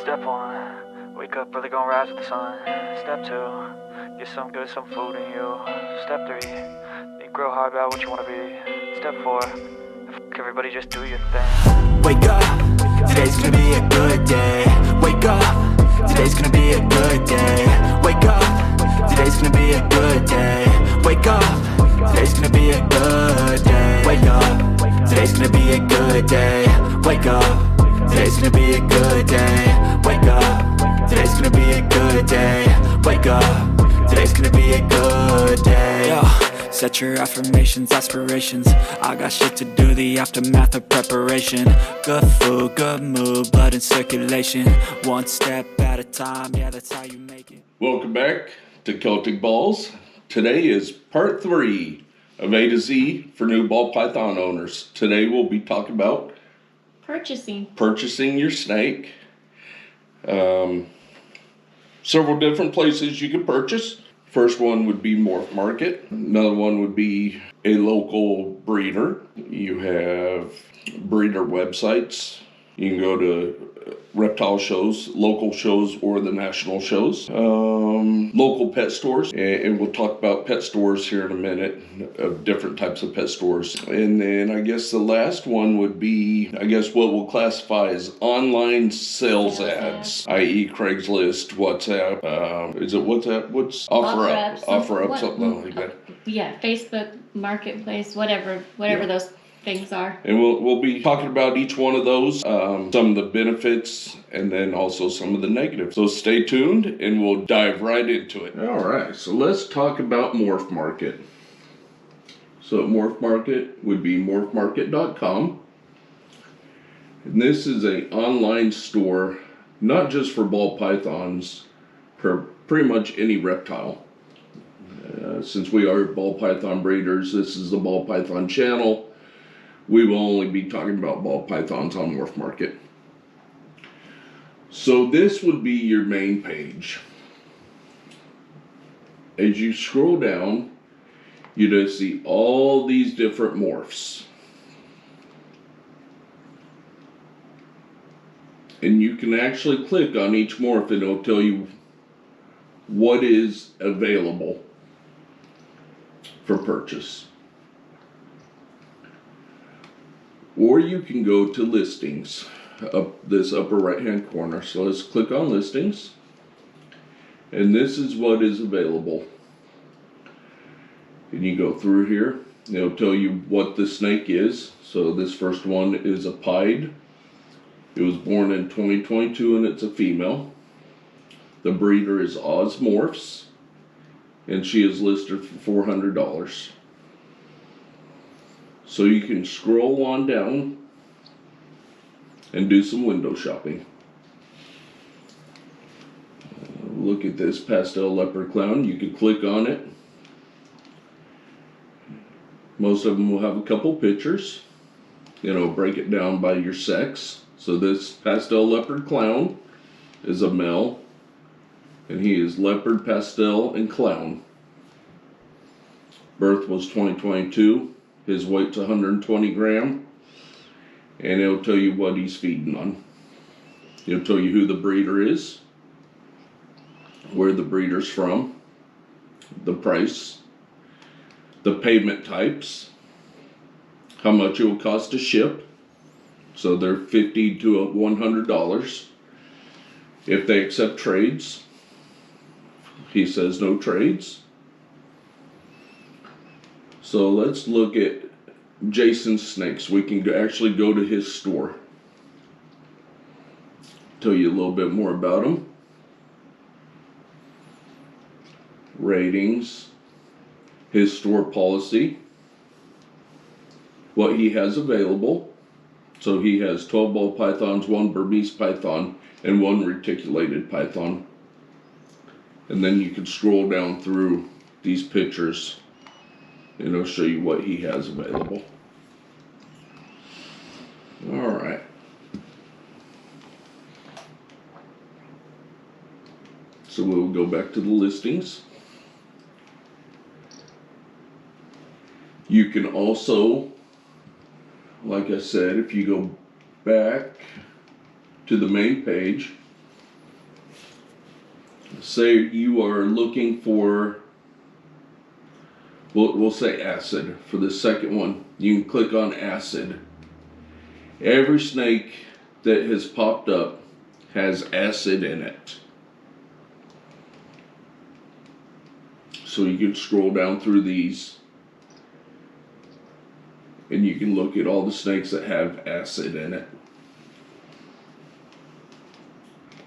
Step 1, wake up early, gonna rise with the sun. Step 2, get some good, some food in you. Step 3, think real hard about what you wanna be. Step 4, everybody just do your thing. Wake up, today's gonna be a good day. Wake up, today's gonna be a good day. Wake up, today's gonna be a good day. Wake up, today's gonna be a good day. Wake up, today's gonna be a good day. Wake up, today's gonna be a good day. Wake up, today's gonna be a good day. Wake up, today's gonna be a good day. Yo. Set your affirmations, aspirations. I got shit to do, the aftermath of preparation. Good food, good mood, blood in circulation. One step at a time, yeah, that's how you make it. Welcome back to Celtic Balls. Today is part 3 of A to Z for new ball python owners. Today we'll be talking about purchasing your snake. Several different places you can purchase. First one would be Morph Market. Another one would be a local breeder. You have breeder websites. You can go to reptile shows, local shows, or the national shows. Local pet stores. And we'll talk about pet stores here in a minute, of different types of pet stores. And then I guess the last one would be, I guess what we'll classify as online sales ads, i.e. Craigslist, WhatsApp. Is it WhatsApp? What's OfferUp, something like that. Yeah, Facebook Marketplace, whatever those things are. And we'll be talking about each one of those, some of the benefits, and then also some of the negatives. So stay tuned, and we'll dive right into it. All right, so let's talk about Morph Market. So Morph Market would be morphmarket.com. And this is an online store, not just for ball pythons, for pretty much any reptile. Since we are ball python breeders, this is the ball python channel. We will only be talking about ball pythons on Morph Market. So this would be your main page. As you scroll down, you just see all these different morphs. And you can actually click on each morph and it'll tell you what is available for purchase. Or you can go to listings, up this upper right hand corner. So let's click on listings. And this is what is available. And you go through here. It'll tell you what the snake is. So this first one is a pied. It was born in 2022 and it's a female. The breeder is Oz Morphs. And she is listed for $400. So you can scroll on down and do some window shopping. Look at this pastel leopard clown. You can click on it. Most of them will have a couple pictures. Break it down by your sex. So this pastel leopard clown is a male, and he is leopard, pastel, and clown. Birth was 2022. His weight's 120 grams, and it'll tell you what he's feeding on. It'll tell you who the breeder is, where the breeder's from, the price, the payment types, how much it will cost to ship. So they're $50 to $100. If they accept trades, he says no trades. So let's look at Jason's snakes. We can actually go to his store. Tell you a little bit more about him. Ratings. His store policy. What he has available. So he has 12 ball pythons, 1 Burmese python, and 1 reticulated python. And then you can scroll down through these pictures. And it'll show you what he has available. All right. So we'll go back to the listings. You can also, like I said, if you go back to the main page, say you are looking for, we'll say acid for the second one. You can click on acid. Every snake that has popped up has acid in it. So you can scroll down through these and you can look at all the snakes that have acid in it.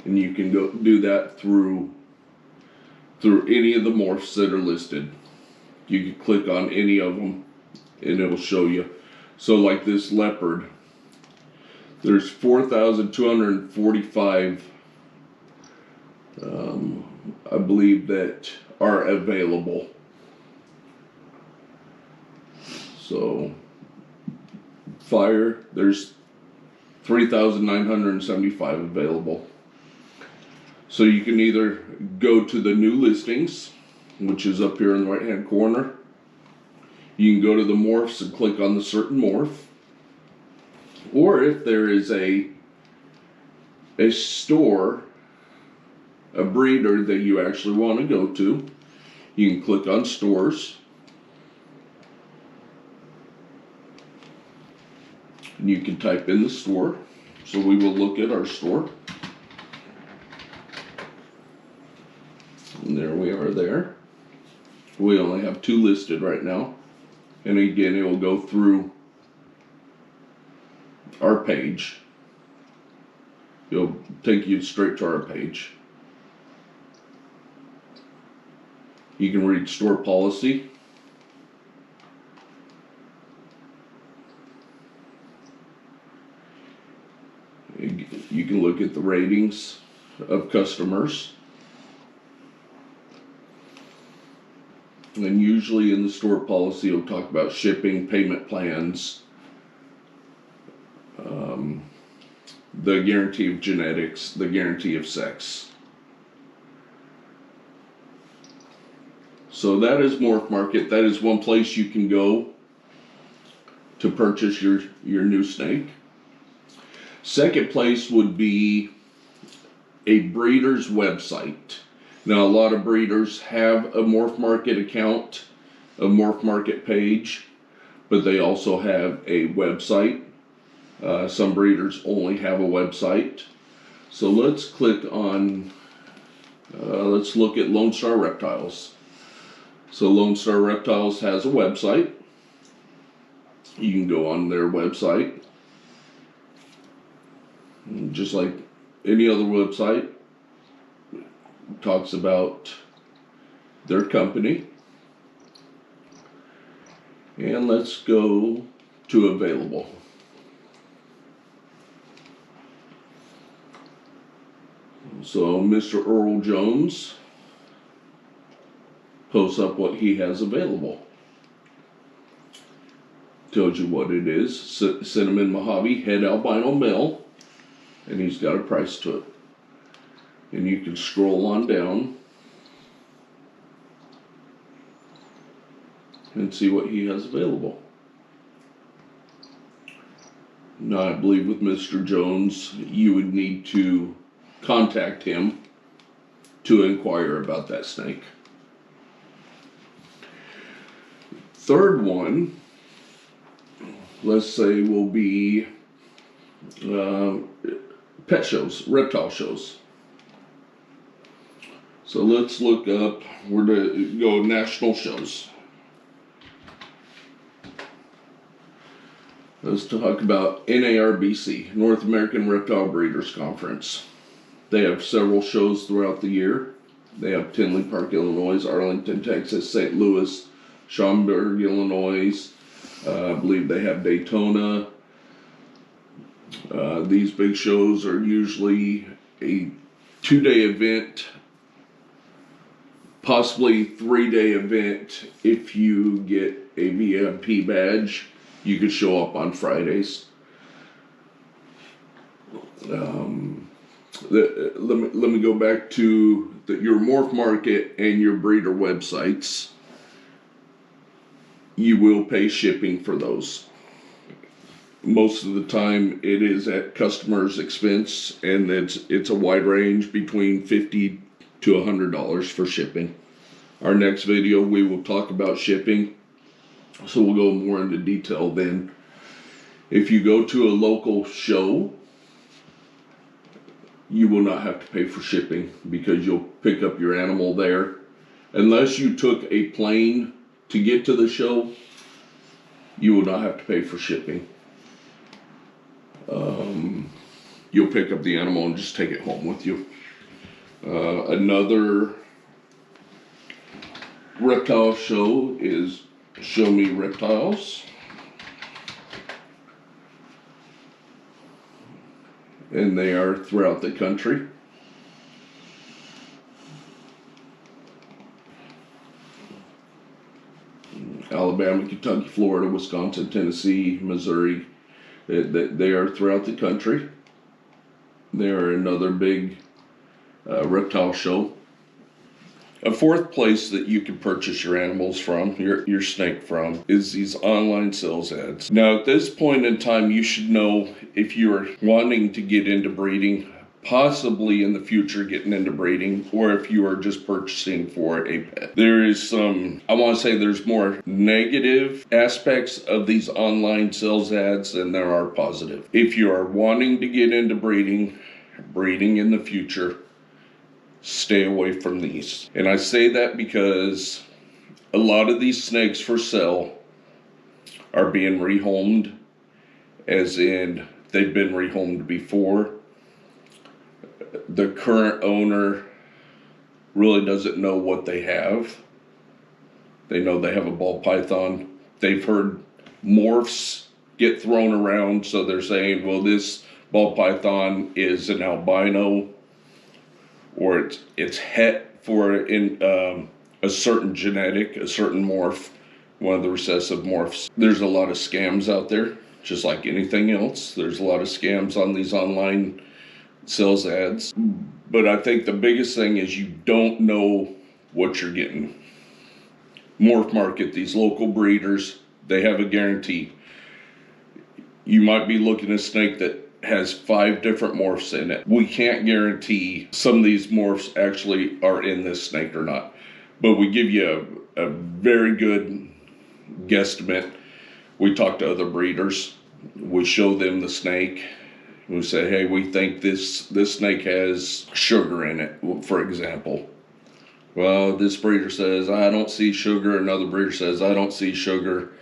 And you can go do that through any of the morphs that are listed. You can click on any of them and it'll show you. So like this leopard, there's 4,245 I believe that are available. So fire, there's 3,975 available. So you can either go to the new listings, which is up here in the right hand corner. You can go to the morphs and click on the certain morph. Or if there is a store, a breeder that you actually want to go to, you can click on stores. And you can type in the store. So we will look at our store. And there we are there. We only have 2 listed right now. And again, it will go through our page. It'll take you straight to our page. You can read store policy. You can look at the ratings of customers. And usually in the store policy, it'll talk about shipping, payment plans, the guarantee of genetics, the guarantee of sex. So that is Morph Market. That is one place you can go to purchase your new snake. Second place would be a breeder's website. Now, a lot of breeders have a Morph Market account, a Morph Market page, but they also have a website. Some breeders only have a website. So let's click on, let's look at Lone Star Reptiles. So Lone Star Reptiles has a website. You can go on their website. Just like any other website, talks about their company. And let's go to available. So Mr. Earl Jones posts up what he has available. Tells you what it is. Cinnamon Mojave head albino male. And he's got a price to it. And you can scroll on down and see what he has available. Now, I believe with Mr. Jones, you would need to contact him to inquire about that snake. Third one, let's say, will be pet shows, reptile shows. So let's look up, we're to go national shows. Let's talk about NARBC, North American Reptile Breeders Conference. They have several shows throughout the year. They have Tinley Park, Illinois, Arlington, Texas, St. Louis, Schaumburg, Illinois. I believe they have Daytona. These big shows are usually a 2-day event, possibly 3-day event. If you get a VIP badge, you could show up on Fridays. Let me go back to your Morph Market and your breeder websites. You will pay shipping for those. Most of the time it is at customer's expense, and it's a wide range between $50 to $100 for shipping. Our next video, we will talk about shipping, so we'll go more into detail then. If you go to a local show, you will not have to pay for shipping because you'll pick up your animal there. Unless you took a plane to get to the show, you will not have to pay for shipping. You'll pick up the animal and just take it home with you. Another reptile show is Show Me Reptiles. And they are throughout the country. Alabama, Kentucky, Florida, Wisconsin, Tennessee, Missouri. They are throughout the country. They are another big reptile show. A fourth place that you can purchase your animals from, your snake from, is these online sales ads. Now, at this point in time, you should know if you're wanting to get into breeding, possibly in the future getting into breeding, or if you are just purchasing for a pet. There is some, I want to say there's more negative aspects of these online sales ads than there are positive. If you are wanting to get into breeding in the future, stay away from these. And I say that because a lot of these snakes for sale are being rehomed, as in they've been rehomed before. The current owner really doesn't know what they have. They know they have a ball python. They've heard morphs get thrown around, so they're saying, well, this ball python is an albino, or it's het for a certain genetic, a certain morph, one of the recessive morphs. There's a lot of scams out there, just like anything else. There's a lot of scams on these online sales ads. But I think the biggest thing is you don't know what you're getting. Morph Market, these local breeders, they have a guarantee. You might be looking at a snake that has 5 different morphs in it. We can't guarantee some of these morphs actually are in this snake or not. But we give you a very good guesstimate. We talk to other breeders. We show them the snake. We say, hey, we think this snake has sugar in it, for example. Well, this breeder says, I don't see sugar. Another breeder says, I don't see sugar.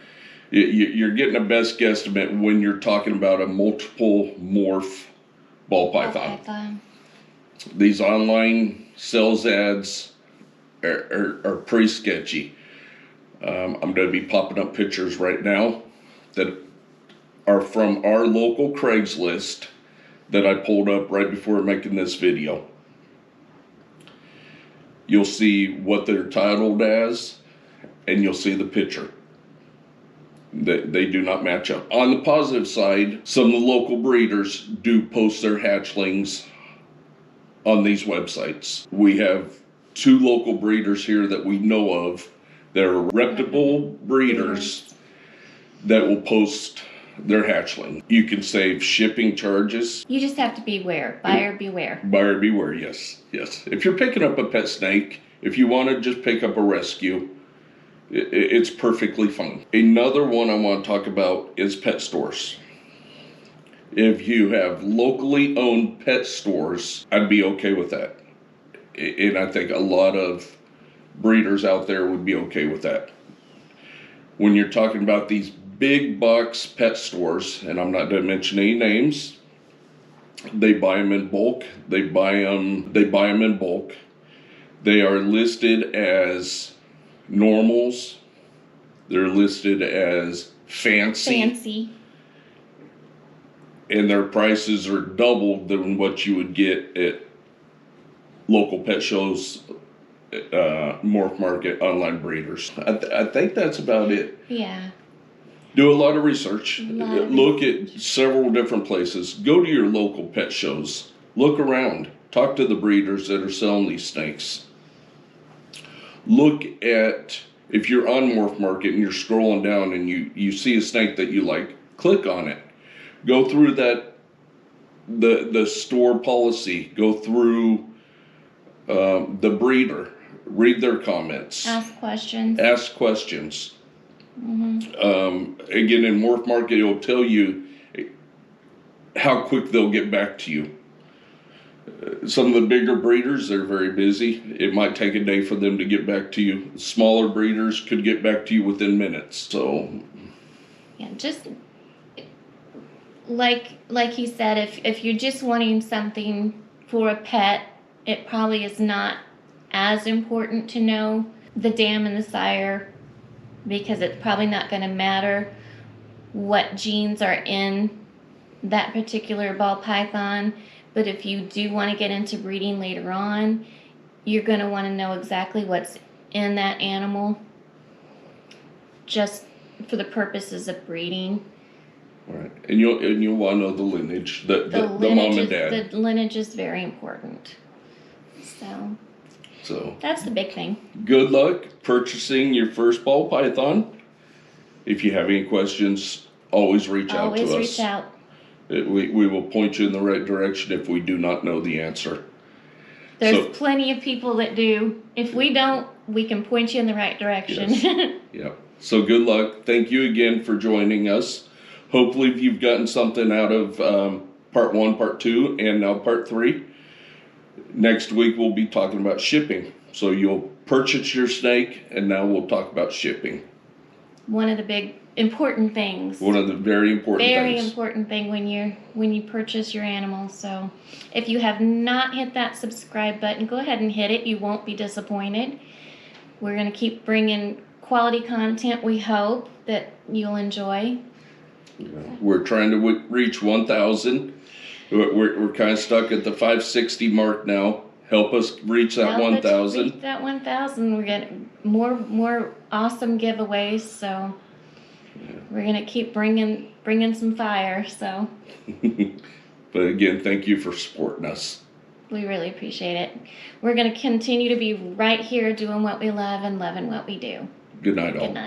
You're getting a best guesstimate when you're talking about a multiple morph ball python. These online sales ads are pretty sketchy. I'm going to be popping up pictures right now that are from our local Craigslist that I pulled up right before making this video. You'll see what they're titled as, and you'll see the picture. They do not match up. On the positive side, some of the local breeders do post their hatchlings on these websites. We have 2 local breeders here that we know of that are reputable breeders that will post their hatchling. You can save shipping charges. You just have to beware. Buyer beware. Buyer beware, yes. If you're picking up a pet snake, if you want to just pick up a rescue, it's perfectly fine. Another one I want to talk about is pet stores. If you have locally owned pet stores, I'd be okay with that. And I think a lot of breeders out there would be okay with that. When you're talking about these big box pet stores, and I'm not going to mention any names, they buy them in bulk. They buy them in bulk. They are listed as normals. They're listed as fancy. And their prices are double than what you would get at local pet shows, Morph Market, online breeders. I think that's about it. Yeah. Do a lot of research. Look at several different places. Go to your local pet shows. Look around. Talk to the breeders that are selling these snakes. Look at, if you're on Morph Market and you're scrolling down and you see a snake that you like, click on it. Go through the store policy. Go through The breeder, read their comments. Ask questions. Ask questions. Again, in Morph Market, it'll tell you how quick they'll get back to you. Some of the bigger breeders, they're very busy. It might take a day for them to get back to you. Smaller breeders could get back to you within minutes. So, Yeah, just like he said, if you're just wanting something for a pet, it probably is not as important to know the dam and the sire, because it's probably not going to matter what genes are in that particular ball python. But if you do want to get into breeding later on, you're going to want to know exactly what's in that animal, just for the purposes of breeding. right, and you'll want to know the lineage, the mom and dad. The lineage is very important. So that's the big thing. Good luck purchasing your first ball python. If you have any questions, always reach out to us. Always reach out. We will point you in the right direction if we do not know the answer. There's plenty of people that do. If we don't, we can point you in the right direction. Yes. Yeah. So good luck. Thank you again for joining us. Hopefully you've gotten something out of part 1, part 2, and now part 3. Next week we'll be talking about shipping. So you'll purchase your snake, and now we'll talk about shipping. One of the big important things. One of the very important things. Very important thing when you purchase your animal. So if you have not hit that subscribe button, go ahead and hit it. You won't be disappointed. We're going to keep bringing quality content. We hope that you'll enjoy. Yeah. We're trying to reach 1,000. We're kind of stuck at the 560 mark now. Help us reach that 1,000. Reach that 1,000. We're getting more awesome giveaways. So we're gonna keep bringing some fire. So. But again, thank you for supporting us. We really appreciate it. We're gonna continue to be right here doing what we love and loving what we do. Good night, all. Good night.